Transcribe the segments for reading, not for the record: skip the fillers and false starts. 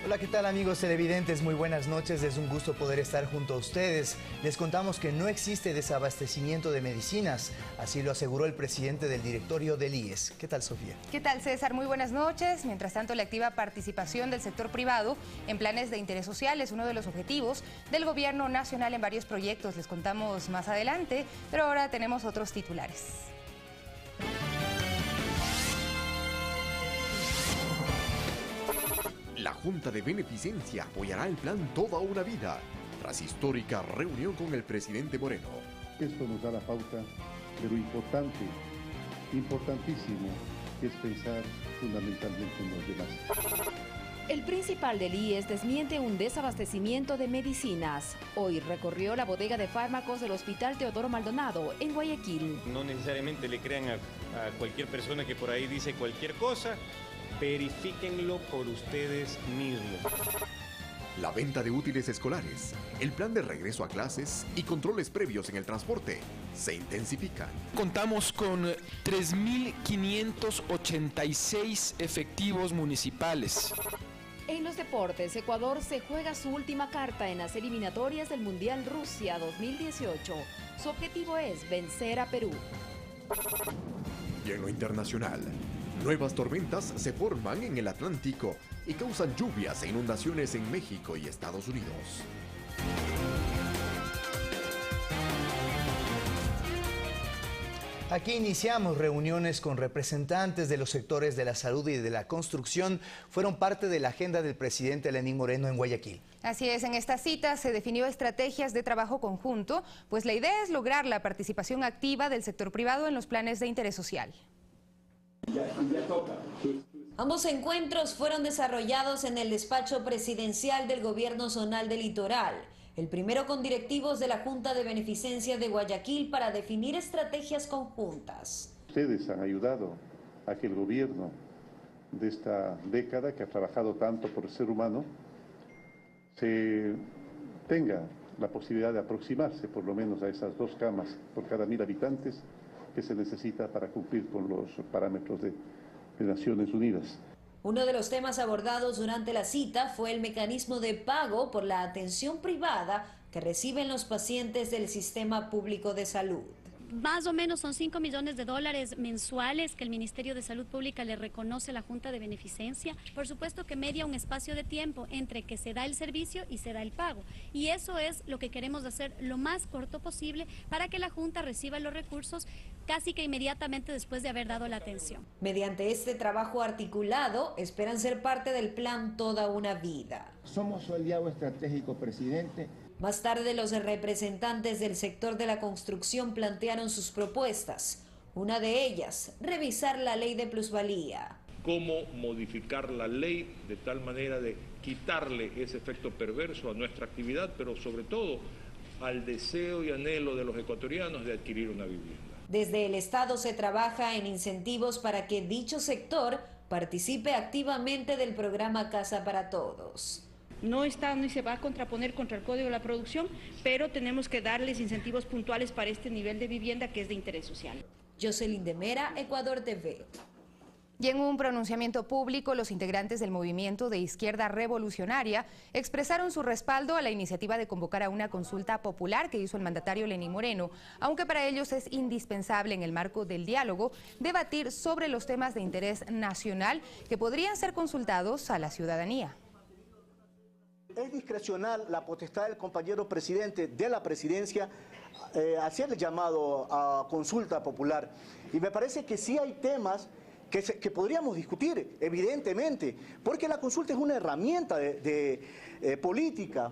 Hola, ¿qué tal amigos televidentes? Muy buenas noches, es un gusto poder estar junto a ustedes. Les contamos que no existe desabastecimiento de medicinas, así lo aseguró el presidente del directorio del IES. ¿Qué tal, Sofía? ¿Qué tal, César? Muy buenas noches. Mientras tanto, la activa participación del sector privado en planes de interés social es uno de los objetivos del gobierno nacional en varios proyectos. Les contamos más adelante, pero ahora tenemos otros titulares. La Junta de Beneficencia apoyará el plan Toda una Vida, tras histórica reunión con el presidente Moreno. Esto nos da la pauta de lo importante, importantísimo, que es pensar fundamentalmente en los demás. El principal del IES desmiente un desabastecimiento de medicinas. Hoy recorrió la bodega de fármacos del Hospital Teodoro Maldonado, en Guayaquil. No necesariamente le crean a cualquier persona que por ahí dice cualquier cosa. Verifíquenlo por ustedes mismos. La venta de útiles escolares, el plan de regreso a clases y controles previos en el transporte se intensifican. Contamos con 3.586 efectivos municipales. En los deportes, Ecuador se juega su última carta en las eliminatorias del Mundial Rusia 2018. Su objetivo es vencer a Perú. Y en lo internacional, nuevas tormentas se forman en el Atlántico y causan lluvias e inundaciones en México y Estados Unidos. Aquí iniciamos reuniones con representantes de los sectores de la salud y de la construcción. Fueron parte de la agenda del presidente Lenín Moreno en Guayaquil. Así es, en esta cita se definió estrategias de trabajo conjunto, pues la idea es lograr la participación activa del sector privado en los planes de interés social. Ambos encuentros fueron desarrollados en el despacho presidencial del Gobierno Zonal del Litoral. El primero con directivos de la Junta de Beneficencia de Guayaquil para definir estrategias conjuntas. Ustedes han ayudado a que el gobierno de esta década, que ha trabajado tanto por el ser humano, se tenga la posibilidad de aproximarse por lo menos a esas 2 camas por cada 1000 habitantes que se necesita para cumplir con los parámetros de Naciones Unidas. Uno de los temas abordados durante la cita fue el mecanismo de pago por la atención privada que reciben los pacientes del sistema público de salud. Más o menos son $5 millones mensuales que el Ministerio de Salud Pública le reconoce a la Junta de Beneficencia. Por supuesto que media un espacio de tiempo entre que se da el servicio y se da el pago. Y eso es lo que queremos hacer lo más corto posible para que la Junta reciba los recursos casi que inmediatamente después de haber dado la atención. Mediante este trabajo articulado, esperan ser parte del plan Toda una Vida. Somos su aliado estratégico, presidente. Más tarde, los representantes del sector de la construcción plantearon sus propuestas. Una de ellas, revisar la ley de plusvalía. Cómo modificar la ley de tal manera de quitarle ese efecto perverso a nuestra actividad, pero sobre todo al deseo y anhelo de los ecuatorianos de adquirir una vivienda. Desde el Estado se trabaja en incentivos para que dicho sector participe activamente del programa Casa para Todos. No está ni se va a contraponer contra el Código de la Producción, pero tenemos que darles incentivos puntuales para este nivel de vivienda que es de interés social. Jocelyn de Mera, Ecuador TV. Y en un pronunciamiento público, los integrantes del movimiento de izquierda revolucionaria expresaron su respaldo a la iniciativa de convocar a una consulta popular que hizo el mandatario Lenín Moreno, aunque para ellos es indispensable en el marco del diálogo debatir sobre los temas de interés nacional que podrían ser consultados a la ciudadanía. Es discrecional la potestad del compañero presidente de la presidencia hacer el llamado a consulta popular. Y me parece que sí hay temas que podríamos discutir, evidentemente, porque la consulta es una herramienta de política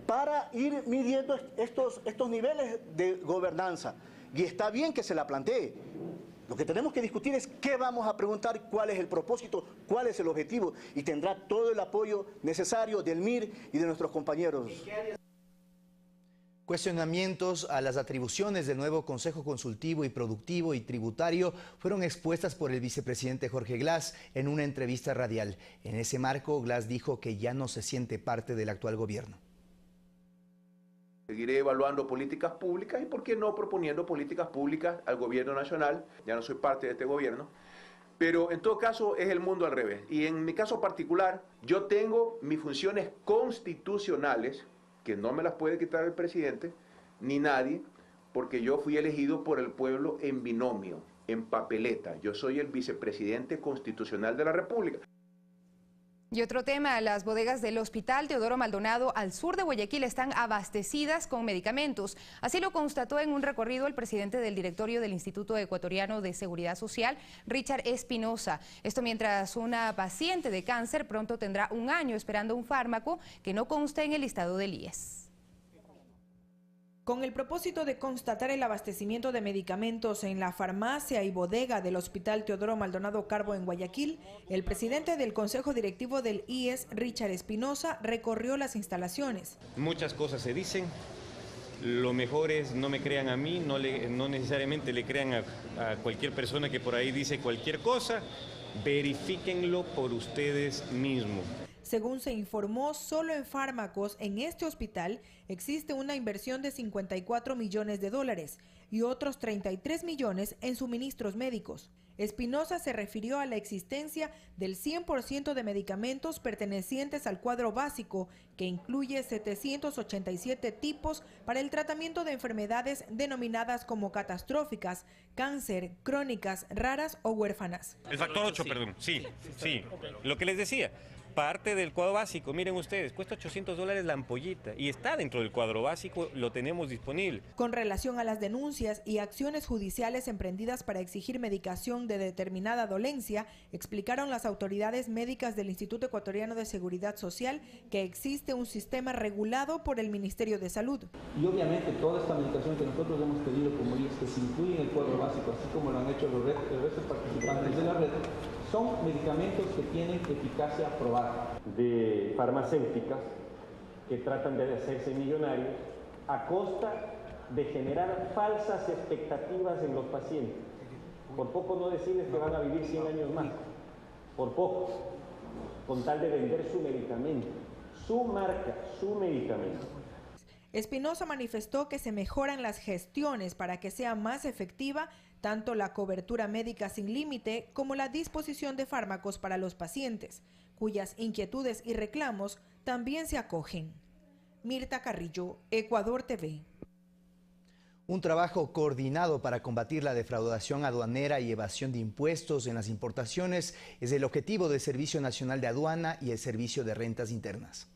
para ir midiendo estos niveles de gobernanza. Y está bien que se la plantee. Lo que tenemos que discutir es qué vamos a preguntar, cuál es el propósito, cuál es el objetivo, y tendrá todo el apoyo necesario del MIR y de nuestros compañeros. Cuestionamientos a las atribuciones del nuevo Consejo Consultivo y Productivo y Tributario fueron expuestas por el vicepresidente Jorge Glass en una entrevista radial. En ese marco, Glass dijo que ya no se siente parte del actual gobierno. Seguiré evaluando políticas públicas y, ¿por qué no, proponiendo políticas públicas al gobierno nacional? Ya no soy parte de este gobierno, pero en todo caso es el mundo al revés. Y en mi caso particular, yo tengo mis funciones constitucionales, que no me las puede quitar el presidente, ni nadie, porque yo fui elegido por el pueblo en binomio, en papeleta. Yo soy el vicepresidente constitucional de la República. Y otro tema, las bodegas del Hospital Teodoro Maldonado al sur de Guayaquil están abastecidas con medicamentos. Así lo constató en un recorrido el presidente del directorio del Instituto Ecuatoriano de Seguridad Social, Richard Espinosa. Esto mientras una paciente de cáncer pronto tendrá 1 año esperando un fármaco que no consta en el listado del IES. Con el propósito de constatar el abastecimiento de medicamentos en la farmacia y bodega del Hospital Teodoro Maldonado Carbo en Guayaquil, el presidente del Consejo Directivo del IES, Richard Espinosa, recorrió las instalaciones. Muchas cosas se dicen, lo mejor es no me crean a mí, no necesariamente le crean a cualquier persona que por ahí dice cualquier cosa, verifíquenlo por ustedes mismos. Según se informó, solo en fármacos en este hospital existe una inversión de 54 millones de dólares y otros 33 millones en suministros médicos. Espinosa se refirió a la existencia del 100% de medicamentos pertenecientes al cuadro básico, que incluye 787 tipos para el tratamiento de enfermedades denominadas como catastróficas, cáncer, crónicas, raras o huérfanas. El factor 8, perdón, sí, lo que les decía. Parte del cuadro básico, miren ustedes, cuesta $800 la ampollita y está dentro del cuadro básico, lo tenemos disponible. Con relación a las denuncias y acciones judiciales emprendidas para exigir medicación de determinada dolencia, explicaron las autoridades médicas del Instituto Ecuatoriano de Seguridad Social que existe un sistema regulado por el Ministerio de Salud. Y obviamente toda esta medicación que nosotros hemos pedido como IES que se incluye en el cuadro básico, así como lo han hecho el resto de participantes de la red, son medicamentos que tienen eficacia probada. De farmacéuticas que tratan de hacerse millonarios a costa de generar falsas expectativas en los pacientes. Por poco no decirles que van a vivir 100 años más, por poco, con tal de vender su medicamento, su marca, su medicamento. Espinosa manifestó que se mejoran las gestiones para que sea más efectiva tanto la cobertura médica sin límite como la disposición de fármacos para los pacientes, cuyas inquietudes y reclamos también se acogen. Mirta Carrillo, Ecuador TV. Un trabajo coordinado para combatir la defraudación aduanera y evasión de impuestos en las importaciones es el objetivo del Servicio Nacional de Aduana y el Servicio de Rentas Internas.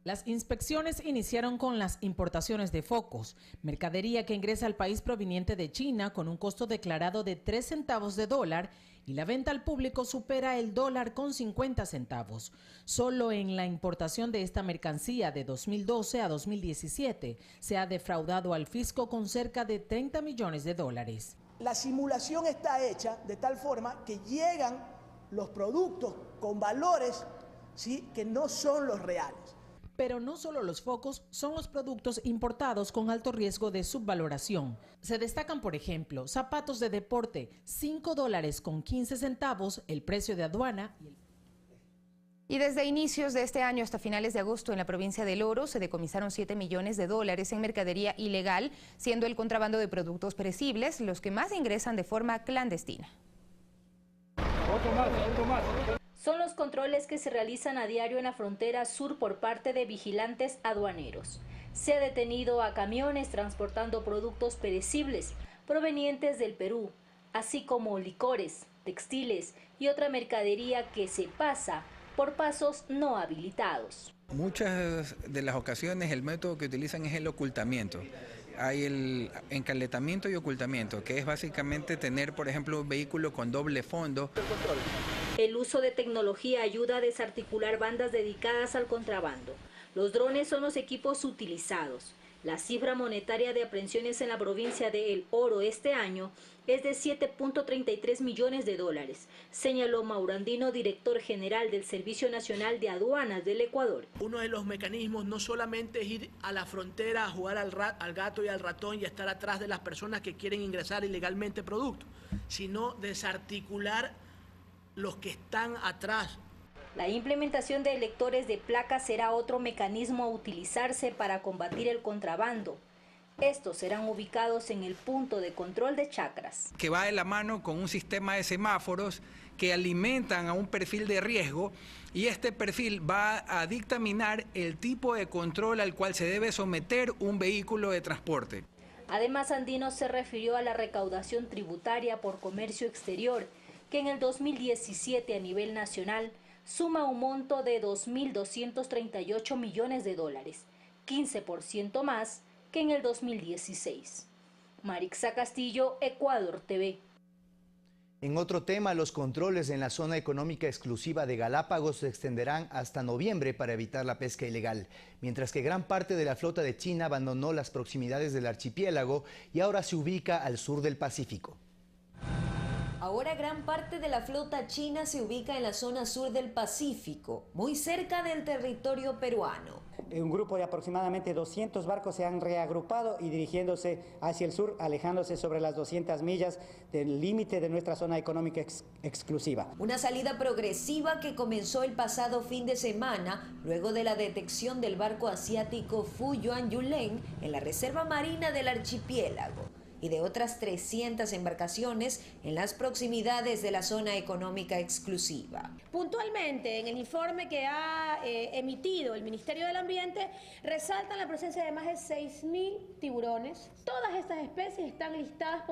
Las inspecciones iniciaron con las importaciones de focos, mercadería que ingresa al país proveniente de China con un costo declarado de 3 centavos de dólar y la venta al público supera el dólar con 50 centavos. Solo en la importación de esta mercancía de 2012 a 2017 se ha defraudado al fisco con cerca de 30 millones de dólares. La simulación está hecha de tal forma que llegan los productos con valores, ¿sí?, que no son los reales. Pero no solo los focos son los productos importados con alto riesgo de subvaloración. Se destacan, por ejemplo, zapatos de deporte, $5 con 15 centavos, el precio de aduana. Y desde inicios de este año hasta finales de agosto en la provincia del Oro se decomisaron 7 millones de dólares en mercadería ilegal, siendo el contrabando de productos perecibles los que más ingresan de forma clandestina. Otro más. Son los controles que se realizan a diario en la frontera sur por parte de vigilantes aduaneros. Se ha detenido a camiones transportando productos perecibles provenientes del Perú, así como licores, textiles y otra mercadería que se pasa por pasos no habilitados. Muchas de las ocasiones el método que utilizan es el ocultamiento. Hay el encaletamiento y ocultamiento, que es básicamente tener, por ejemplo, un vehículo con doble fondo. El uso de tecnología ayuda a desarticular bandas dedicadas al contrabando. Los drones son los equipos utilizados. La cifra monetaria de aprehensiones en la provincia de El Oro este año es de 7.33 millones de dólares, señaló Maurandino, director general del Servicio Nacional de Aduanas del Ecuador. Uno de los mecanismos no solamente es ir a la frontera a jugar al gato y al ratón y estar atrás de las personas que quieren ingresar ilegalmente productos, sino desarticular los que están atrás. La implementación de lectores de placas será otro mecanismo a utilizarse para combatir el contrabando. Estos serán ubicados en el punto de control de chacras. Que va de la mano con un sistema de semáforos que alimentan a un perfil de riesgo y este perfil va a dictaminar el tipo de control al cual se debe someter un vehículo de transporte. Además, Andino se refirió a la recaudación tributaria por comercio exterior, que en el 2017 a nivel nacional suma un monto de 2.238 millones de dólares, 15% más que en el 2016. Marixa Castillo, Ecuador TV. En otro tema, los controles en la zona económica exclusiva de Galápagos se extenderán hasta noviembre para evitar la pesca ilegal, mientras que gran parte de la flota de China abandonó las proximidades del archipiélago y ahora se ubica al sur del Pacífico. Ahora gran parte de la flota china se ubica en la zona sur del Pacífico, muy cerca del territorio peruano. Un grupo de aproximadamente 200 barcos se han reagrupado y dirigiéndose hacia el sur, alejándose sobre las 200 millas del límite de nuestra zona económica exclusiva. Una salida progresiva que comenzó el pasado fin de semana, luego de la detección del barco asiático Fuyuan Yuleng en la reserva marina del archipiélago y de otras 300 embarcaciones en las proximidades de la zona económica exclusiva. Puntualmente, en el informe que ha emitido el Ministerio del Ambiente, resaltan la presencia de más de 6.000 tiburones. Todas estas especies están listadas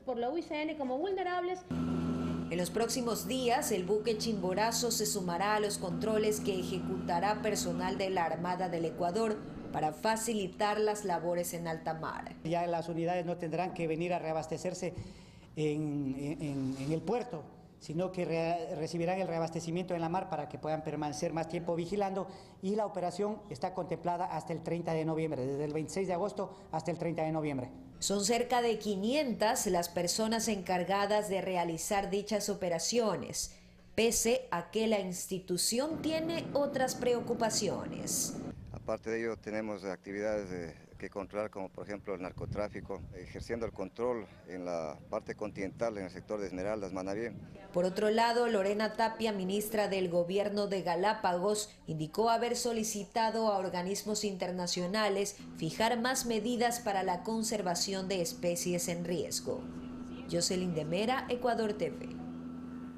por la UICN como vulnerables. En los próximos días, el buque Chimborazo se sumará a los controles que ejecutará personal de la Armada del Ecuador para facilitar las labores en alta mar. Ya las unidades no tendrán que venir a reabastecerse en el puerto, sino que recibirán el reabastecimiento en la mar para que puedan permanecer más tiempo vigilando, y la operación está contemplada hasta el 30 de noviembre, desde el 26 de agosto hasta el 30 de noviembre. Son cerca de 500 las personas encargadas de realizar dichas operaciones, pese a que la institución tiene otras preocupaciones. Aparte de ello, tenemos actividades que controlar, como por ejemplo el narcotráfico, ejerciendo el control en la parte continental, en el sector de Esmeraldas, Manabí. Por otro lado, Lorena Tapia, ministra del Gobierno de Galápagos, indicó haber solicitado a organismos internacionales fijar más medidas para la conservación de especies en riesgo. Jocelyn de Mera, Ecuador TV.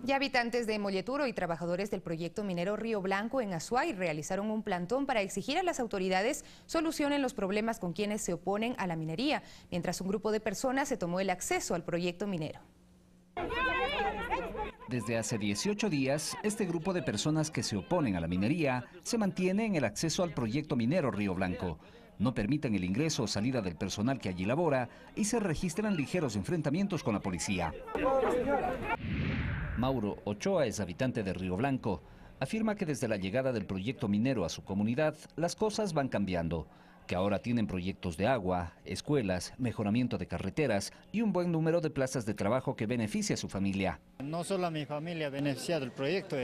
Ya habitantes de Molleturo y trabajadores del proyecto minero Río Blanco en Azuay realizaron un plantón para exigir a las autoridades solucionen los problemas con quienes se oponen a la minería, mientras un grupo de personas se tomó el acceso al proyecto minero. Desde hace 18 días, este grupo de personas que se oponen a la minería se mantiene en el acceso al proyecto minero Río Blanco. No permiten el ingreso o salida del personal que allí labora y se registran ligeros enfrentamientos con la policía. Mauro Ochoa es habitante de Río Blanco. Afirma que desde la llegada del proyecto minero a su comunidad, las cosas van cambiando, que ahora tienen proyectos de agua, escuelas, mejoramiento de carreteras y un buen número de plazas de trabajo que beneficia a su familia. No solo a mi familia ha beneficiado el proyecto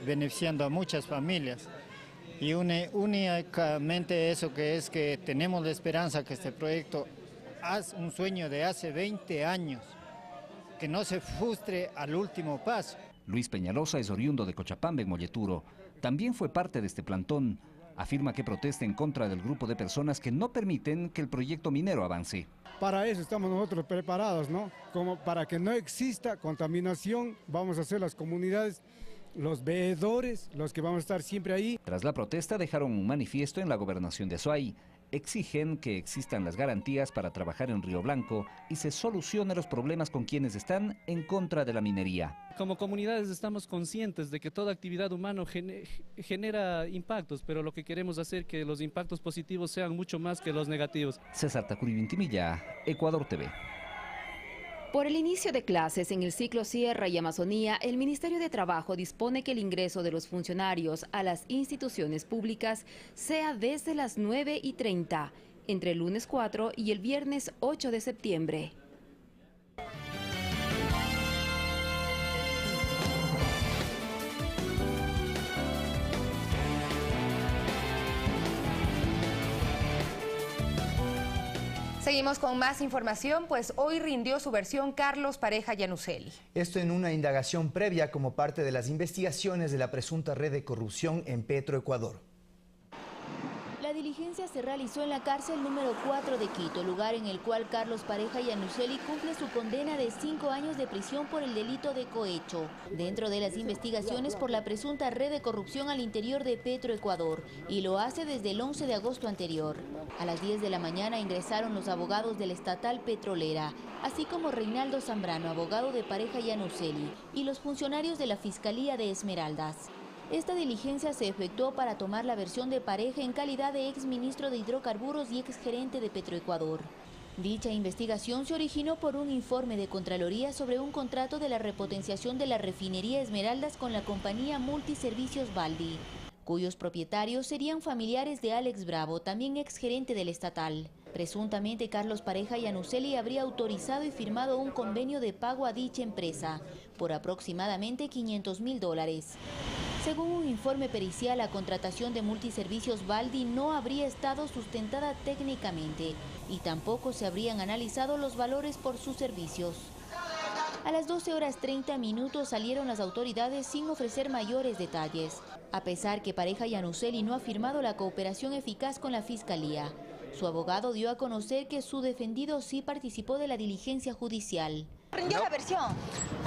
beneficiando a muchas familias. Y únicamente eso que es que tenemos la esperanza que este proyecto es un sueño de hace 20 años, que no se frustre al último paso. Luis Peñalosa es oriundo de Cochapamba, en Molleturo. También fue parte de este plantón. Afirma que protesta en contra del grupo de personas que no permiten que el proyecto minero avance. Para eso estamos nosotros preparados, ¿no? Como para que no exista contaminación, vamos a hacer las comunidades, los veedores, los que vamos a estar siempre ahí. Tras la protesta dejaron un manifiesto en la gobernación de Azuay. Exigen que existan las garantías para trabajar en Río Blanco y se solucionen los problemas con quienes están en contra de la minería. Como comunidades estamos conscientes de que toda actividad humana genera impactos, pero lo que queremos hacer es que los impactos positivos sean mucho más que los negativos. César Tacuri Vintimilla, Ecuador TV. Por el inicio de clases en el ciclo Sierra y Amazonía, el Ministerio de Trabajo dispone que el ingreso de los funcionarios a las instituciones públicas sea desde las 9:30, entre el lunes 4 y el viernes 8 de septiembre. Seguimos con más información, pues hoy rindió su versión Carlos Pareja Yanuseli. Esto en una indagación previa como parte de las investigaciones de la presunta red de corrupción en Petroecuador. La diligencia se realizó en la cárcel número 4 de Quito, lugar en el cual Carlos Pareja Yannuzeli cumple su condena de 5 años de prisión por el delito de cohecho, dentro de las investigaciones por la presunta red de corrupción al interior de Petroecuador, y lo hace desde el 11 de agosto anterior. A las 10 de la mañana ingresaron los abogados de la estatal petrolera, así como Reinaldo Zambrano, abogado de Pareja Yannuzeli, y los funcionarios de la Fiscalía de Esmeraldas. Esta diligencia se efectuó para tomar la versión de Pareja en calidad de exministro de Hidrocarburos y exgerente de Petroecuador. Dicha investigación se originó por un informe de Contraloría sobre un contrato de la repotenciación de la refinería Esmeraldas con la compañía Multiservicios Baldi, cuyos propietarios serían familiares de Alex Bravo, también exgerente del estatal. Presuntamente, Carlos Pareja Yannuzeli habría autorizado y firmado un convenio de pago a dicha empresa por aproximadamente $500.000. Según un informe pericial, la contratación de Multiservicios Baldi no habría estado sustentada técnicamente y tampoco se habrían analizado los valores por sus servicios. A las 12:30 salieron las autoridades sin ofrecer mayores detalles, a pesar que Pareja Yannuzeli no ha firmado la cooperación eficaz con la Fiscalía. Su abogado dio a conocer que su defendido sí participó de la diligencia judicial. ¿Rindió la versión?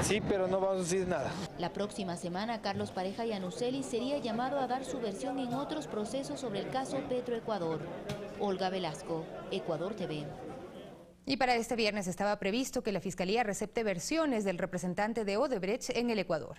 Sí, pero no vamos a decir nada. La próxima semana, Carlos Pareja Yannuzeli sería llamado a dar su versión en otros procesos sobre el caso Petroecuador. Olga Velasco, Ecuador TV. Y para este viernes estaba previsto que la Fiscalía recepte versiones del representante de Odebrecht en el Ecuador.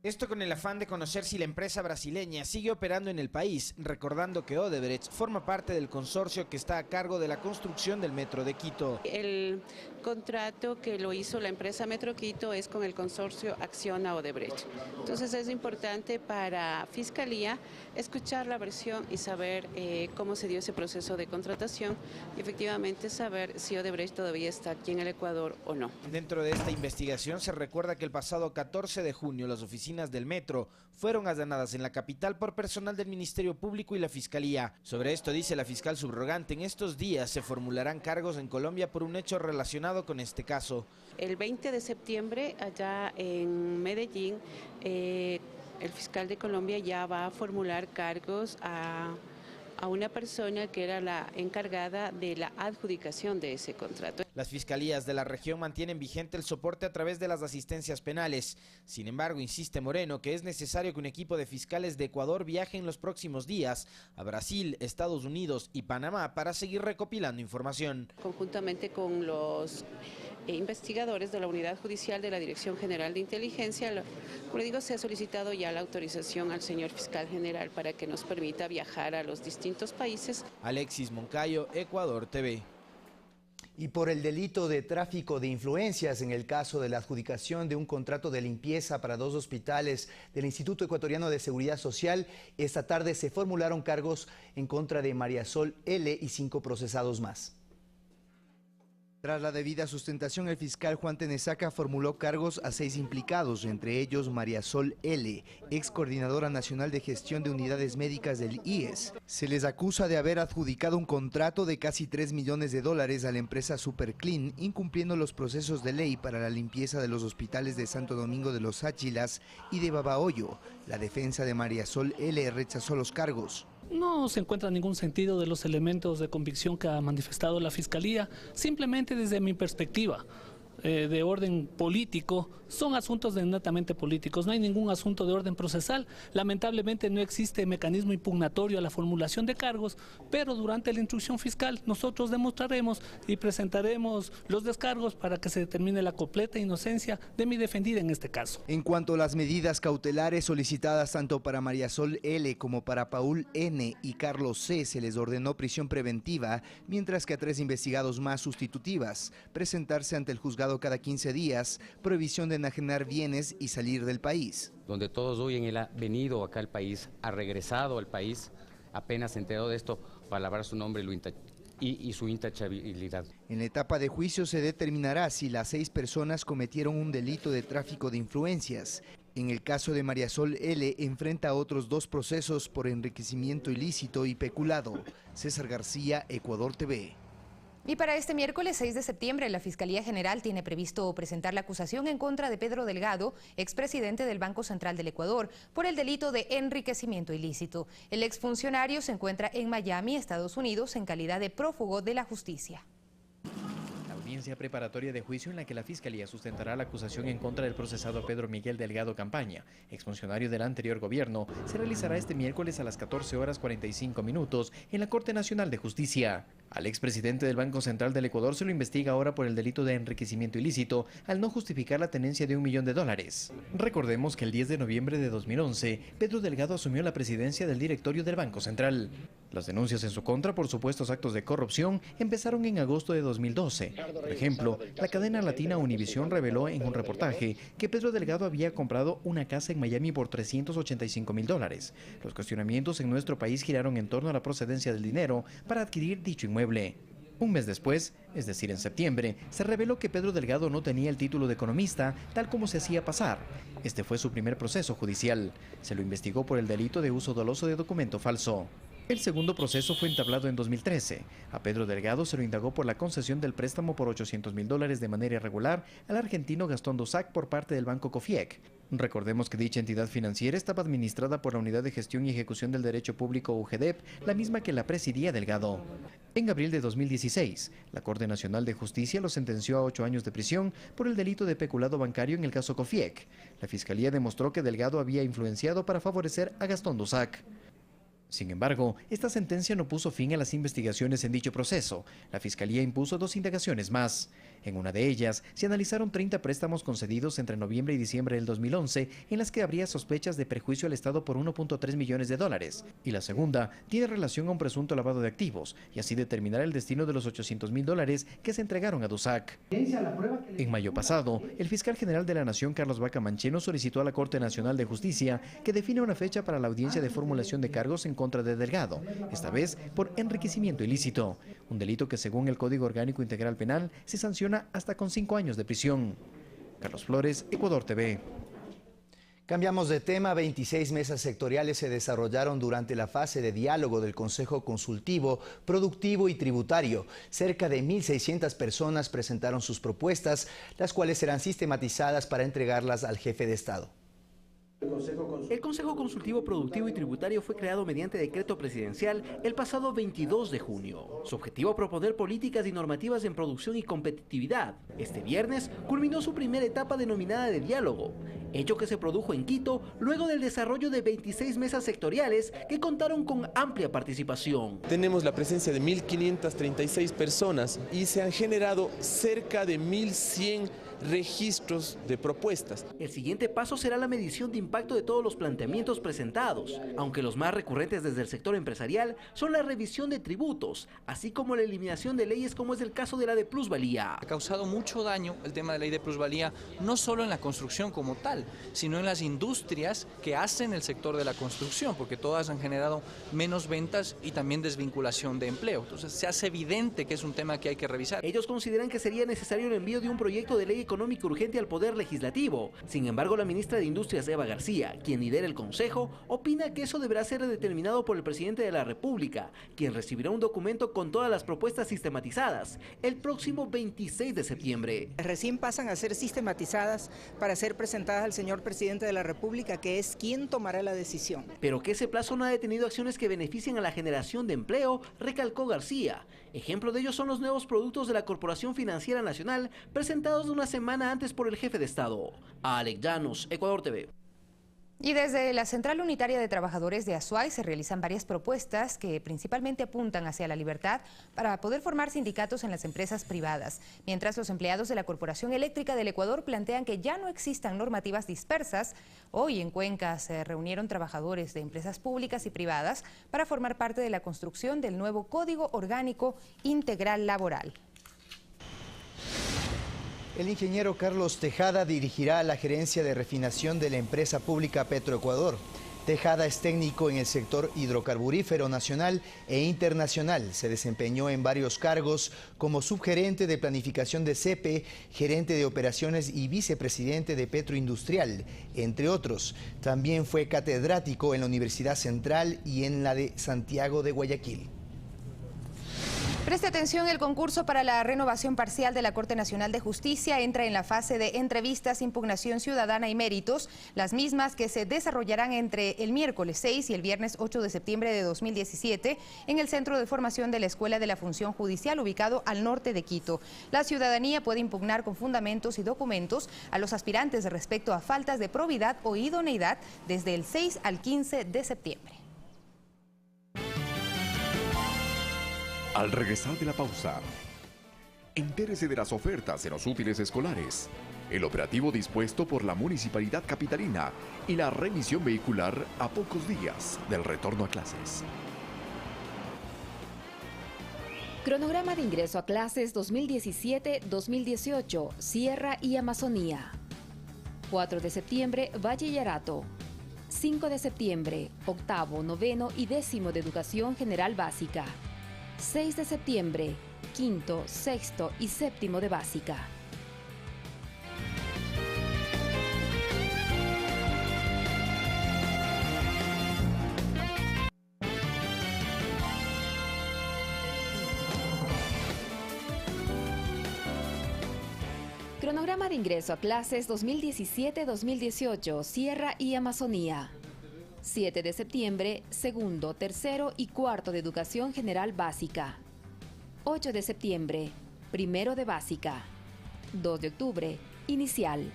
Esto con el afán de conocer si la empresa brasileña sigue operando en el país, recordando que Odebrecht forma parte del consorcio que está a cargo de la construcción del Metro de Quito. El contrato que lo hizo la empresa Metro Quito es con el consorcio Acciona Odebrecht. Entonces es importante para Fiscalía escuchar la versión y saber cómo se dio ese proceso de contratación y efectivamente saber si Odebrecht todavía está aquí en el Ecuador o no. Dentro de esta investigación se recuerda que el pasado 14 de junio las oficinas del Metro fueron allanadas en la capital por personal del Ministerio Público y la Fiscalía. Sobre esto dice la fiscal subrogante: en estos días se formularán cargos en Colombia por un hecho relacionado con este caso. El 20 de septiembre allá en Medellín, el fiscal de Colombia ya va a formular cargos a una persona que era la encargada de la adjudicación de ese contrato. Las fiscalías de la región mantienen vigente el soporte a través de las asistencias penales. Sin embargo, insiste Moreno que es necesario que un equipo de fiscales de Ecuador viaje en los próximos días a Brasil, Estados Unidos y Panamá para seguir recopilando información. Conjuntamente con los investigadores de la Unidad Judicial de la Dirección General de Inteligencia, como digo, se ha solicitado ya la autorización al señor fiscal general para que nos permita viajar a los distintos países. Alexis Moncayo, Ecuador TV. Y por el delito de tráfico de influencias en el caso de la adjudicación de un contrato de limpieza para 2 hospitales del Instituto Ecuatoriano de Seguridad Social, esta tarde se formularon cargos en contra de María Sol L. y 5 procesados más. Tras la debida sustentación, el fiscal Juan Tenesaca formuló cargos a 6 implicados, entre ellos María Sol L., ex coordinadora nacional de gestión de unidades médicas del IES. Se les acusa de haber adjudicado un contrato de casi $3 millones a la empresa Superclean, incumpliendo los procesos de ley para la limpieza de los hospitales de Santo Domingo de los Áchilas y de Babahoyo. La defensa de María Sol L. rechazó los cargos. No se encuentra ningún sentido de los elementos de convicción que ha manifestado la Fiscalía, simplemente desde mi perspectiva de orden político, son asuntos netamente políticos, no hay ningún asunto de orden procesal. Lamentablemente no existe mecanismo impugnatorio a la formulación de cargos, pero durante la instrucción fiscal nosotros demostraremos y presentaremos los descargos para que se determine la completa inocencia de mi defendida en este caso. En cuanto a las medidas cautelares solicitadas tanto para María Sol L. como para Paul N. y Carlos C. se les ordenó prisión preventiva, mientras que a 3 investigados más sustitutivas, presentarse ante el juzgado cada 15 días, prohibición de enajenar bienes y salir del país. Donde todos hoy él ha venido acá al país, ha regresado al país, apenas se enteró de esto para lavar su nombre y su intachabilidad. En la etapa de juicio se determinará si las 6 personas cometieron un delito de tráfico de influencias. En el caso de María Sol L. enfrenta otros 2 procesos por enriquecimiento ilícito y peculado. César García, Ecuador TV. Y para este miércoles 6 de septiembre, la Fiscalía General tiene previsto presentar la acusación en contra de Pedro Delgado, expresidente del Banco Central del Ecuador, por el delito de enriquecimiento ilícito. El exfuncionario se encuentra en Miami, Estados Unidos, en calidad de prófugo de la justicia. La audiencia preparatoria de juicio en la que la Fiscalía sustentará la acusación en contra del procesado Pedro Miguel Delgado Campaña, exfuncionario del anterior gobierno, se realizará este miércoles a las 14:45 en la Corte Nacional de Justicia. Al expresidente del Banco Central del Ecuador se lo investiga ahora por el delito de enriquecimiento ilícito al no justificar la tenencia de $1 millón. Recordemos que el 10 de noviembre de 2011, Pedro Delgado asumió la presidencia del directorio del Banco Central. Las denuncias en su contra por supuestos actos de corrupción empezaron en agosto de 2012. Por ejemplo, la cadena latina Univisión reveló en un reportaje que Pedro Delgado había comprado una casa en Miami por $385.000. Los cuestionamientos en nuestro país giraron en torno a la procedencia del dinero para adquirir dicho inmueble. Un mes después, es decir, en septiembre, se reveló que Pedro Delgado no tenía el título de economista, tal como se hacía pasar. Este fue su primer proceso judicial. Se lo investigó por el delito de uso doloso de documento falso. El segundo proceso fue entablado en 2013. A Pedro Delgado se lo indagó por la concesión del préstamo por $800.000 de manera irregular al argentino Gastón Dossac por parte del Banco Cofiec. Recordemos que dicha entidad financiera estaba administrada por la Unidad de Gestión y Ejecución del Derecho Público UGEDEP, la misma que la presidía Delgado. En abril de 2016, la Corte Nacional de Justicia lo sentenció a 8 años de prisión por el delito de peculado bancario en el caso Cofiec. La Fiscalía demostró que Delgado había influenciado para favorecer a Gastón Dossac. Sin embargo, esta sentencia no puso fin a las investigaciones en dicho proceso. La Fiscalía impuso 2 indagaciones más. En una de ellas, se analizaron 30 préstamos concedidos entre noviembre y diciembre del 2011, en las que habría sospechas de perjuicio al Estado por $1.3 millones. Y la segunda tiene relación a un presunto lavado de activos, y así determinar el destino de los $800.000 que se entregaron a Dossac. En mayo pasado, el fiscal general de la Nación, Carlos Vaca Mancheno, solicitó a la Corte Nacional de Justicia que define una fecha para la audiencia de formulación de cargos en contra de Delgado, esta vez por enriquecimiento ilícito, un delito que según el Código Orgánico Integral Penal se sanciona hasta con 5 años de prisión. Carlos Flores, Ecuador TV. Cambiamos de tema. 26 mesas sectoriales se desarrollaron durante la fase de diálogo del Consejo Consultivo, Productivo y Tributario. Cerca de 1.600 personas presentaron sus propuestas, las cuales serán sistematizadas para entregarlas al jefe de Estado. El Consejo Consultivo Productivo y Tributario fue creado mediante decreto presidencial el pasado 22 de junio. Su objetivo, proponer políticas y normativas en producción y competitividad. Este viernes culminó su primera etapa denominada de diálogo, hecho que se produjo en Quito luego del desarrollo de 26 mesas sectoriales que contaron con amplia participación. Tenemos la presencia de 1.536 personas y se han generado cerca de 1.100 registros de propuestas. El siguiente paso será la medición de impacto de todos los planteamientos presentados, aunque los más recurrentes desde el sector empresarial son la revisión de tributos, así como la eliminación de leyes como es el caso de la de plusvalía. Ha causado mucho daño el tema de la ley de plusvalía, no solo en la construcción como tal, sino en las industrias que hacen el sector de la construcción, porque todas han generado menos ventas y también desvinculación de empleo. Entonces se hace evidente que es un tema que hay que revisar. Ellos consideran que sería necesario el envío de un proyecto de ley económico urgente al Poder Legislativo. Sin embargo, la ministra de Industrias, Eva García, quien lidera el Consejo, opina que eso deberá ser determinado por el presidente de la República, quien recibirá un documento con todas las propuestas sistematizadas el próximo 26 de septiembre. Recién pasan a ser sistematizadas para ser presentadas al señor presidente de la República, que es quien tomará la decisión. Pero que ese plazo no ha detenido acciones que beneficien a la generación de empleo, recalcó García. Ejemplo de ello son los nuevos productos de la Corporación Financiera Nacional presentados una semana antes por el jefe de Estado. Alex Llanos, Ecuador TV. Y desde la Central Unitaria de Trabajadores de Azuay se realizan varias propuestas que principalmente apuntan hacia la libertad para poder formar sindicatos en las empresas privadas, mientras los empleados de la Corporación Eléctrica del Ecuador plantean que ya no existan normativas dispersas. Hoy en Cuenca se reunieron trabajadores de empresas públicas y privadas para formar parte de la construcción del nuevo Código Orgánico Integral Laboral. El ingeniero Carlos Tejada dirigirá la gerencia de refinación de la empresa pública Petroecuador. Tejada es técnico en el sector hidrocarburífero nacional e internacional. Se desempeñó en varios cargos como subgerente de planificación de CEPE, gerente de operaciones y vicepresidente de Petroindustrial, entre otros. También fue catedrático en la Universidad Central y en la de Santiago de Guayaquil. Preste atención, el concurso para la renovación parcial de la Corte Nacional de Justicia entra en la fase de entrevistas, impugnación ciudadana y méritos, las mismas que se desarrollarán entre el miércoles 6 y el viernes 8 de septiembre de 2017 en el Centro de Formación de la Escuela de la Función Judicial ubicado al norte de Quito. La ciudadanía puede impugnar con fundamentos y documentos a los aspirantes respecto a faltas de probidad o idoneidad desde el 6 al 15 de septiembre. Al regresar de la pausa, entérese de las ofertas en los útiles escolares, el operativo dispuesto por la Municipalidad Capitalina y la remisión vehicular a pocos días del retorno a clases. Cronograma de ingreso a clases 2017-2018, Sierra y Amazonía. 4 de septiembre, Valle y Yarato. 5 de septiembre, octavo, noveno y décimo de Educación General Básica. 6 de septiembre, quinto, sexto y séptimo de básica. Cronograma de ingreso a clases 2017-2018, Sierra y Amazonía. 7 de septiembre, segundo, tercero y cuarto de Educación General Básica. 8 de septiembre, primero de básica. 2 de octubre, inicial.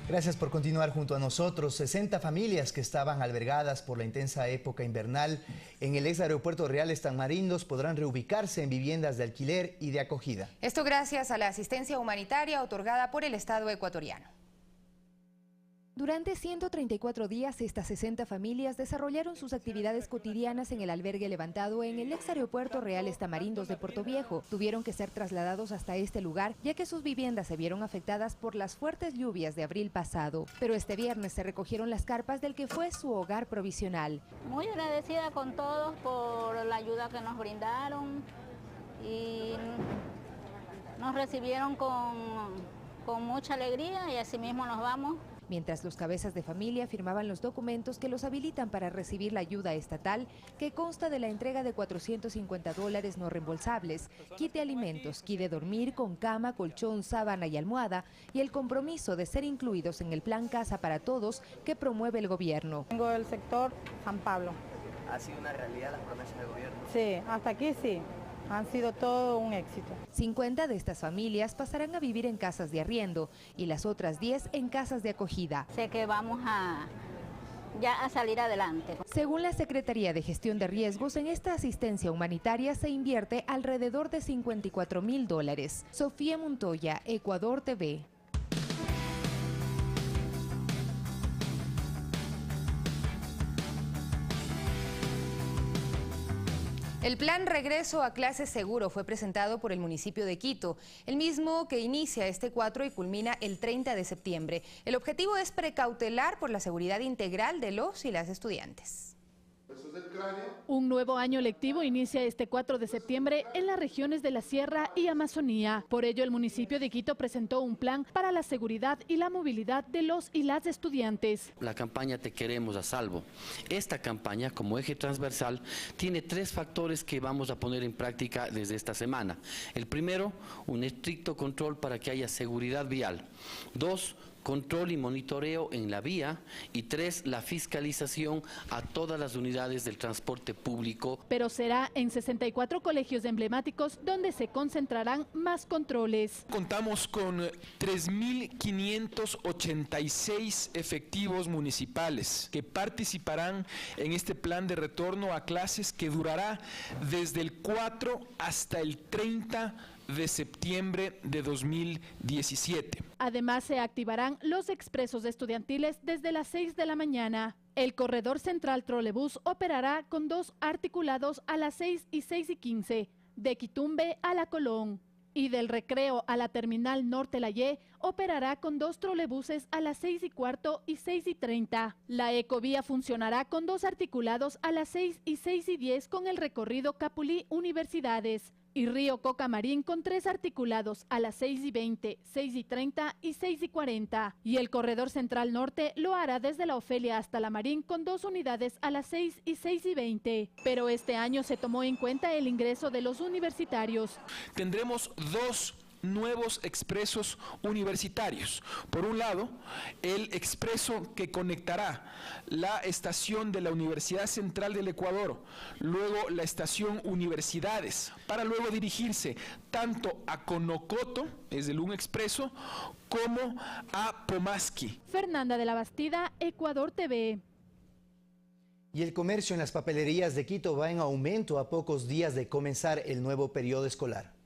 Gracias por continuar junto a nosotros. 60 familias que estaban albergadas por la intensa época invernal en el ex aeropuerto Reales Tamarindos podrán reubicarse en viviendas de alquiler y de acogida. Esto gracias a la asistencia humanitaria otorgada por el Estado ecuatoriano. Durante 134 días, estas 60 familias desarrollaron sus actividades cotidianas en el albergue levantado en el ex aeropuerto Reales Tamarindos de Puerto Viejo. Tuvieron que ser trasladados hasta este lugar, ya que sus viviendas se vieron afectadas por las fuertes lluvias de abril pasado. Pero este viernes se recogieron las carpas del que fue su hogar provisional. Muy agradecida con todos por la ayuda que nos brindaron y nos recibieron con mucha alegría y así mismo nos vamos. Mientras los cabezas de familia firmaban los documentos que los habilitan para recibir la ayuda estatal, que consta de la entrega de $450 no reembolsables, kit de alimentos, kit de dormir con cama, colchón, sábana y almohada, y el compromiso de ser incluidos en el plan Casa para Todos que promueve el gobierno. Vengo del sector San Pablo. ¿Ha sido una realidad las promesas del gobierno? Sí, hasta aquí sí. Han sido todo un éxito. 50 de estas familias pasarán a vivir en casas de arriendo y las otras 10 en casas de acogida. Sé que vamos a salir adelante. Según la Secretaría de Gestión de Riesgos, en esta asistencia humanitaria se invierte alrededor de $54.000. Sofía Montoya, Ecuador TV. El plan Regreso a Clases Seguro fue presentado por el municipio de Quito, el mismo que inicia este 4 y culmina el 30 de septiembre. El objetivo es precautelar por la seguridad integral de los y las estudiantes. Un nuevo año lectivo inicia este 4 de septiembre en las regiones de la Sierra y Amazonía. Por ello, el municipio de Quito presentó un plan para la seguridad y la movilidad de los y las estudiantes. La campaña Te Queremos a Salvo. Esta campaña, como eje transversal, tiene 3 factores que vamos a poner en práctica desde esta semana. El primero, un estricto control para que haya seguridad vial. 2, control y monitoreo en la vía, y 3, la fiscalización a todas las unidades del transporte público. Pero será en 64 colegios emblemáticos donde se concentrarán más controles. Contamos con 3.586 efectivos municipales que participarán en este plan de retorno a clases que durará desde el 4 hasta el 30 de septiembre de 2017. Además, se activarán los expresos estudiantiles desde las 6 de la mañana. El corredor central trolebús operará con 2 articulados a las 6 y 6 y 15, de Quitumbe a La Colón. Y del Recreo a la Terminal Norte La Y operará con 2 trolebuses a las 6 y cuarto y 6 y 30. La Ecovía funcionará con 2 articulados a las 6 y 6 y 10 con el recorrido Capulí Universidades. y Río Cocamarín con 3 articulados a las 6:20, 6:30 y 6:40. Y el corredor central norte lo hará desde la Ofelia hasta la Marín con 2 unidades a las 6 y 6:20. Pero este año se tomó en cuenta el ingreso de los universitarios. Tendremos 2 nuevos expresos universitarios. Por un lado, el expreso que conectará la estación de la Universidad Central del Ecuador, luego la estación Universidades, para luego dirigirse tanto a Conocoto, es el un expreso, como a Pomasqui. Fernanda de la Bastida, Ecuador TV. Y el comercio en las papelerías de Quito va en aumento a pocos días de comenzar el nuevo periodo escolar.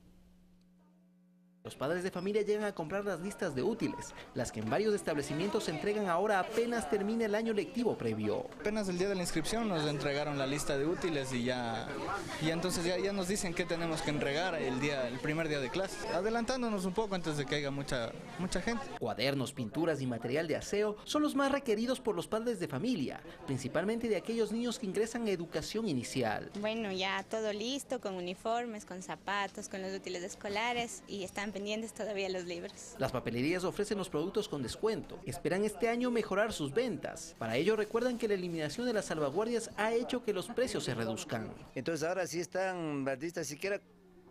Los padres de familia llegan a comprar las listas de útiles, las que en varios establecimientos se entregan ahora apenas termina el año lectivo previo. Apenas el día de la inscripción nos entregaron la lista de útiles y entonces ya nos dicen qué tenemos que entregar el primer día de clase, adelantándonos un poco antes de que haya mucha gente. Cuadernos, pinturas y material de aseo son los más requeridos por los padres de familia, principalmente de aquellos niños que ingresan a educación inicial. Bueno, ya todo listo, con uniformes, con zapatos, con los útiles escolares y están pendientes todavía los libros. Las papelerías ofrecen los productos con descuento. Esperan este año mejorar sus ventas. Para ello recuerdan que la eliminación de las salvaguardias ha hecho que los precios se reduzcan. Entonces ahora sí están las listas siquiera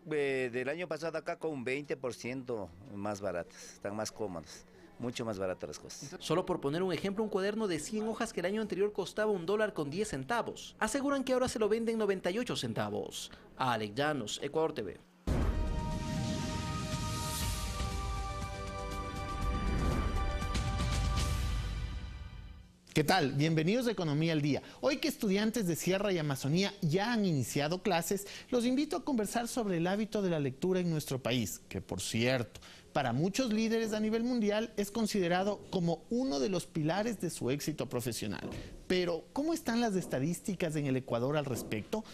del año pasado acá con un 20% más baratas, están más cómodas. Mucho más baratas las cosas. Solo por poner un ejemplo, un cuaderno de 100 hojas que el año anterior costaba $1.10. Aseguran que ahora se lo venden 98 centavos. Alex Llanos, Ecuador TV. ¿Qué tal? Bienvenidos a Economía al Día. Hoy que estudiantes de Sierra y Amazonía ya han iniciado clases, los invito a conversar sobre el hábito de la lectura en nuestro país, que por cierto, para muchos líderes a nivel mundial es considerado como uno de los pilares de su éxito profesional. Pero, ¿cómo están las estadísticas en el Ecuador al respecto?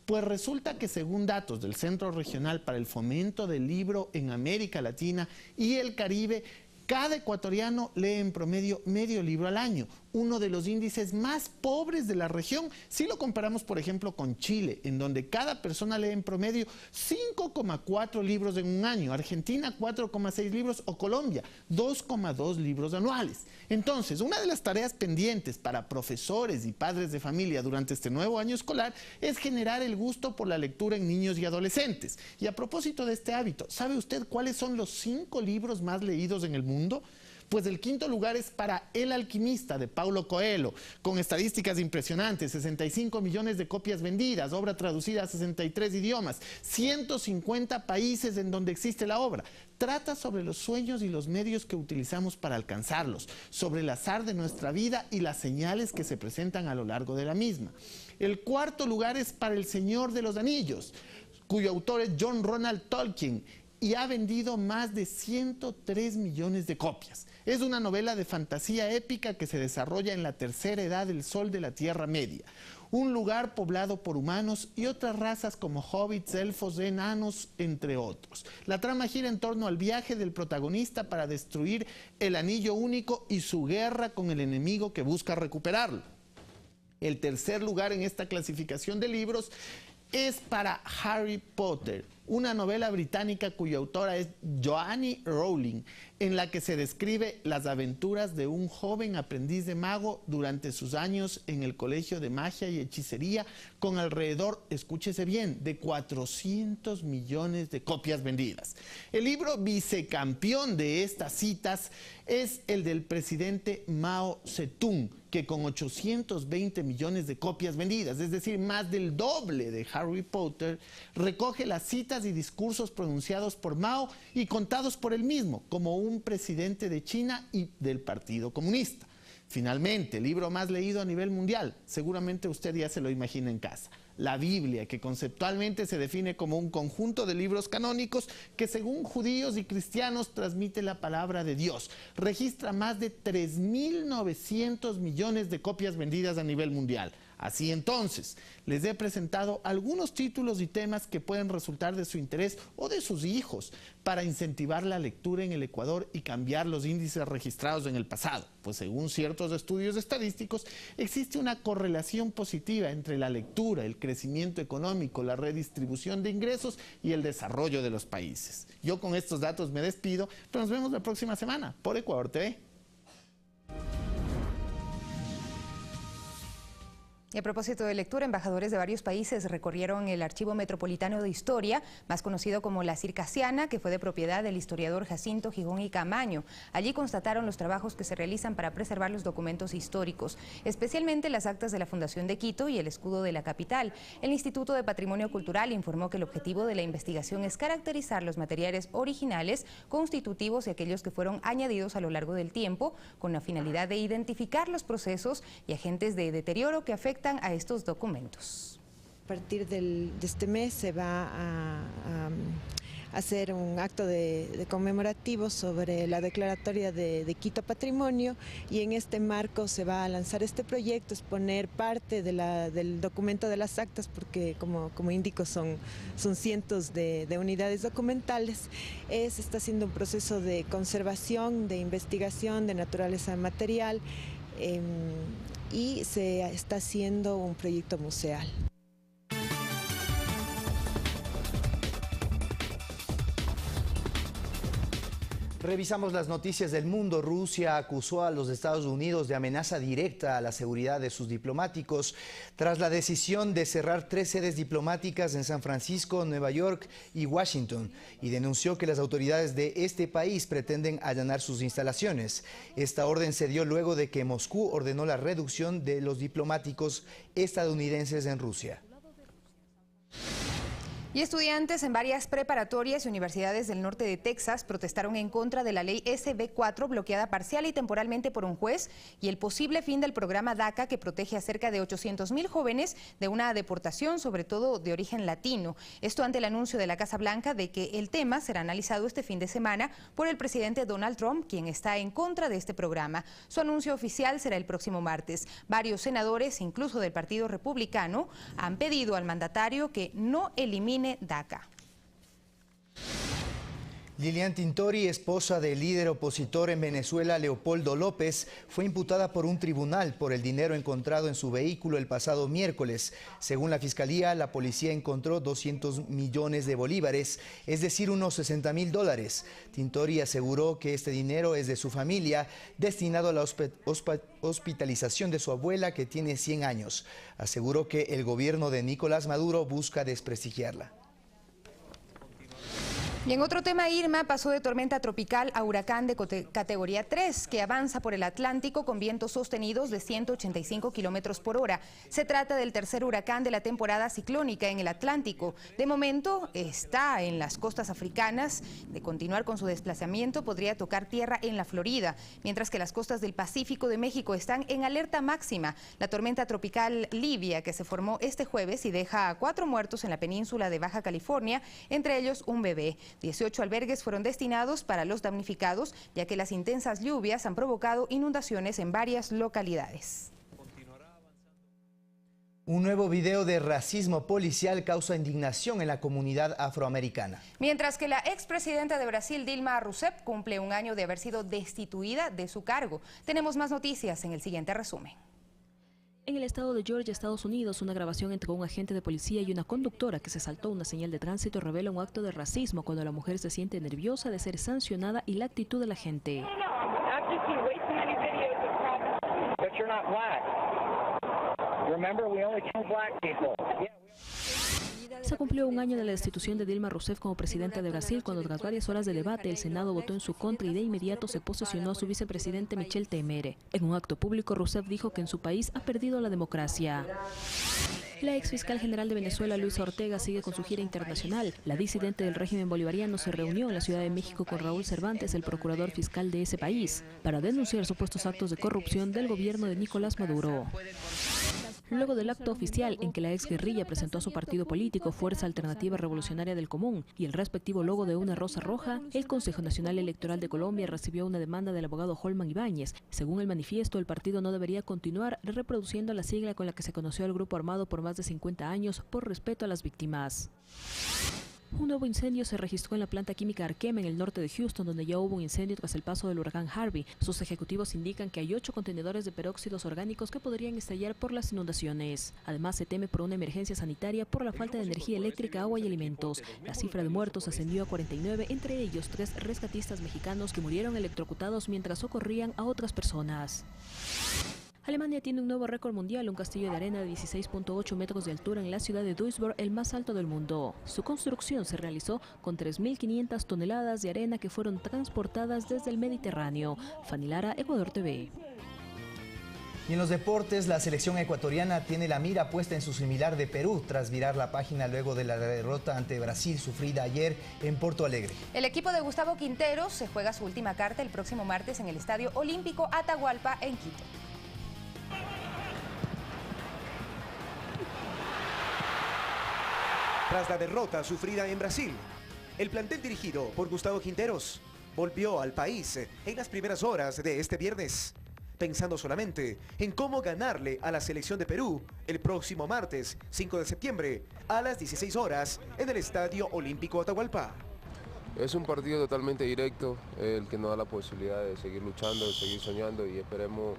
Pues resulta que según datos del Centro Regional para el Fomento del Libro en América Latina y el Caribe, cada ecuatoriano lee en promedio medio libro al año, uno de los índices más pobres de la región, si lo comparamos por ejemplo con Chile, en donde cada persona lee en promedio 5,4 libros en un año, Argentina 4,6 libros o Colombia 2,2 libros anuales. Entonces, una de las tareas pendientes para profesores y padres de familia durante este nuevo año escolar es generar el gusto por la lectura en niños y adolescentes. Y a propósito de este hábito, ¿sabe usted cuáles son los 5 libros más leídos en el mundo? Pues el quinto lugar es para El Alquimista de Paulo Coelho, con estadísticas impresionantes, 65 millones de copias vendidas, obra traducida a 63 idiomas, 150 países en donde existe la obra. Trata sobre los sueños y los medios que utilizamos para alcanzarlos, sobre el azar de nuestra vida y las señales que se presentan a lo largo de la misma. El cuarto lugar es para El Señor de los Anillos, cuyo autor es John Ronald Tolkien, y ha vendido más de 103 millones de copias. Es una novela de fantasía épica que se desarrolla en la tercera edad del Sol de la Tierra Media, un lugar poblado por humanos y otras razas como hobbits, elfos, enanos, entre otros. La trama gira en torno al viaje del protagonista para destruir el anillo único y su guerra con el enemigo que busca recuperarlo. El tercer lugar en esta clasificación de libros es para Harry Potter, una novela británica cuya autora es Joanne Rowling, en la que se describe las aventuras de un joven aprendiz de mago durante sus años en el Colegio de Magia y Hechicería, con alrededor, escúchese bien, de 400 millones de copias vendidas. El libro vicecampeón de estas citas es el del presidente Mao Zedong, que con 820 millones de copias vendidas, es decir, más del doble de Harry Potter, recoge las citas y discursos pronunciados por Mao y contados por él mismo, como un presidente de China y del Partido Comunista. Finalmente, el libro más leído a nivel mundial, seguramente usted ya se lo imagina en casa, la Biblia, que conceptualmente se define como un conjunto de libros canónicos que según judíos y cristianos transmite la palabra de Dios. Registra más de 3.900 millones de copias vendidas a nivel mundial. Así entonces, les he presentado algunos títulos y temas que pueden resultar de su interés o de sus hijos para incentivar la lectura en el Ecuador y cambiar los índices registrados en el pasado. Pues según ciertos estudios estadísticos, existe una correlación positiva entre la lectura, el crecimiento económico, la redistribución de ingresos y el desarrollo de los países. Yo con estos datos me despido, pero nos vemos la próxima semana por Ecuador TV. Y a propósito de lectura, embajadores de varios países recorrieron el Archivo Metropolitano de Historia, más conocido como la Circasiana, que fue de propiedad del historiador Jacinto Gijón y Camaño. Allí constataron los trabajos que se realizan para preservar los documentos históricos, especialmente las actas de la Fundación de Quito y el escudo de la capital. El Instituto de Patrimonio Cultural informó que el objetivo de la investigación es caracterizar los materiales originales, constitutivos y aquellos que fueron añadidos a lo largo del tiempo, con la finalidad de identificar los procesos y agentes de deterioro que afectan a estos documentos. A partir de este mes se va a hacer un acto de conmemorativo sobre la declaratoria de Quito Patrimonio, y en este marco se va a lanzar este proyecto, exponer parte del documento de las actas, porque como indico son cientos de unidades documentales. Se está haciendo un proceso de conservación, de investigación, de naturaleza material, y se está haciendo un proyecto museal. Revisamos las noticias del mundo. Rusia acusó a los Estados Unidos de amenaza directa a la seguridad de sus diplomáticos tras la decisión de cerrar 3 sedes diplomáticas en San Francisco, Nueva York y Washington, y denunció que las autoridades de este país pretenden allanar sus instalaciones. Esta orden se dio luego de que Moscú ordenó la reducción de los diplomáticos estadounidenses en Rusia. Y estudiantes en varias preparatorias y universidades del norte de Texas protestaron en contra de la ley SB 4, bloqueada parcial y temporalmente por un juez, y el posible fin del programa DACA, que protege a cerca de 800,000 jóvenes de una deportación, sobre todo de origen latino. Esto ante el anuncio de la Casa Blanca de que el tema será analizado este fin de semana por el presidente Donald Trump, quien está en contra de este programa. Su anuncio oficial será el próximo martes. Varios senadores, incluso del Partido Republicano, han pedido al mandatario que no elimine DACA. Lilian Tintori, esposa del líder opositor en Venezuela, Leopoldo López, fue imputada por un tribunal por el dinero encontrado en su vehículo el pasado miércoles. Según la Fiscalía, la policía encontró 200 millones de bolívares, es decir, unos $60,000. Tintori aseguró que este dinero es de su familia, destinado a la hospitalización de su abuela, que tiene 100 años. Aseguró que el gobierno de Nicolás Maduro busca desprestigiarla. Y en otro tema, Irma pasó de tormenta tropical a huracán de categoría 3, que avanza por el Atlántico con vientos sostenidos de 185 kilómetros por hora. Se trata del tercer huracán de la temporada ciclónica en el Atlántico. De momento está en las costas africanas. De continuar con su desplazamiento, podría tocar tierra en la Florida, mientras que las costas del Pacífico de México están en alerta máxima. La tormenta tropical Livia, que se formó este jueves y deja a 4 muertos en la península de Baja California, entre ellos un bebé. 18 albergues fueron destinados para los damnificados, ya que las intensas lluvias han provocado inundaciones en varias localidades. Un nuevo video de racismo policial causa indignación en la comunidad afroamericana. Mientras que la expresidenta de Brasil, Dilma Rousseff, cumple un año de haber sido destituida de su cargo. Tenemos más noticias en el siguiente resumen. En el estado de Georgia, Estados Unidos, una grabación entre un agente de policía y una conductora que se saltó una señal de tránsito revela un acto de racismo cuando la mujer se siente nerviosa de ser sancionada y la actitud de la gente. Se cumplió un año de la destitución de Dilma Rousseff como presidenta de Brasil, cuando tras varias horas de debate el Senado votó en su contra y de inmediato se posesionó a su vicepresidente Michel Temer. En un acto público, Rousseff dijo que en su país ha perdido la democracia. La ex fiscal general de Venezuela, Luisa Ortega, sigue con su gira internacional. La disidente del régimen bolivariano se reunió en la Ciudad de México con Raúl Cervantes, el procurador fiscal de ese país, para denunciar supuestos actos de corrupción del gobierno de Nicolás Maduro. Luego del acto oficial en que la exguerrilla presentó a su partido político Fuerza Alternativa Revolucionaria del Común y el respectivo logo de una rosa roja, el Consejo Nacional Electoral de Colombia recibió una demanda del abogado Holman Ibáñez. Según el manifiesto, el partido no debería continuar reproduciendo la sigla con la que se conoció al grupo armado por más de 50 años por respeto a las víctimas. Un nuevo incendio se registró en la planta química Arquem en el norte de Houston, donde ya hubo un incendio tras el paso del huracán Harvey. Sus ejecutivos indican que hay 8 contenedores de peróxidos orgánicos que podrían estallar por las inundaciones. Además, se teme por una emergencia sanitaria por la falta de energía eléctrica, agua y alimentos. La cifra de muertos ascendió a 49, entre ellos 3 rescatistas mexicanos que murieron electrocutados mientras socorrían a otras personas. Alemania tiene un nuevo récord mundial, un castillo de arena de 16.8 metros de altura en la ciudad de Duisburg, el más alto del mundo. Su construcción se realizó con 3.500 toneladas de arena que fueron transportadas desde el Mediterráneo. Fanny Lara, Ecuador TV. Y en los deportes, la selección ecuatoriana tiene la mira puesta en su similar de Perú, tras virar la página luego de la derrota ante Brasil sufrida ayer en Porto Alegre. El equipo de Gustavo Quinteros se juega su última carta el próximo martes en el Estadio Olímpico Atahualpa, en Quito. Tras la derrota sufrida en Brasil, el plantel dirigido por Gustavo Quinteros volvió al país en las primeras horas de este viernes, pensando solamente en cómo ganarle a la selección de Perú el próximo martes 5 de septiembre a las 16 horas en el Estadio Olímpico Atahualpa. Es un partido totalmente directo, el que nos da la posibilidad de seguir luchando, de seguir soñando, y esperemos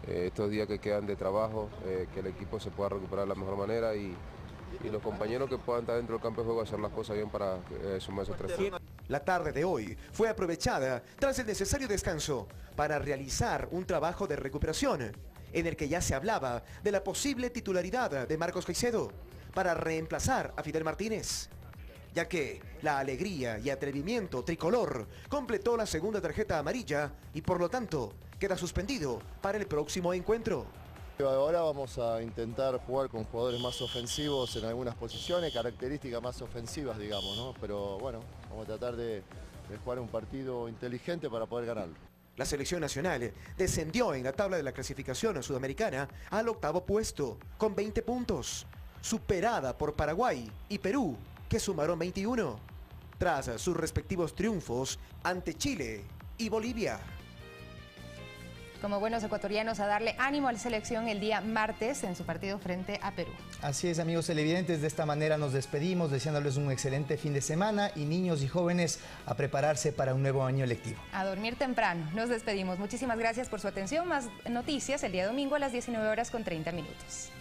estos días que quedan de trabajo, que el equipo se pueda recuperar de la mejor manera y los compañeros que puedan estar dentro del campo de juego hacer las cosas bien para sumarse 3 puntos. La tarde de hoy fue aprovechada tras el necesario descanso para realizar un trabajo de recuperación en el que ya se hablaba de la posible titularidad de Marcos Caicedo para reemplazar a Fidel Martínez, ya que la alegría y atrevimiento tricolor completó la segunda tarjeta amarilla y por lo tanto queda suspendido para el próximo encuentro. Ahora vamos a intentar jugar con jugadores más ofensivos en algunas posiciones, características más ofensivas, digamos, ¿no? Pero bueno, vamos a tratar de jugar un partido inteligente para poder ganarlo. La selección nacional descendió en la tabla de la clasificación sudamericana al 8º puesto con 20 puntos, superada por Paraguay y Perú, que sumaron 21, tras sus respectivos triunfos ante Chile y Bolivia. Como buenos ecuatorianos, a darle ánimo a la selección el día martes en su partido frente a Perú. Así es, amigos televidentes, de esta manera nos despedimos deseándoles un excelente fin de semana y niños y jóvenes a prepararse para un nuevo año lectivo. A dormir temprano, nos despedimos. Muchísimas gracias por su atención. Más noticias el día domingo a las 19:30.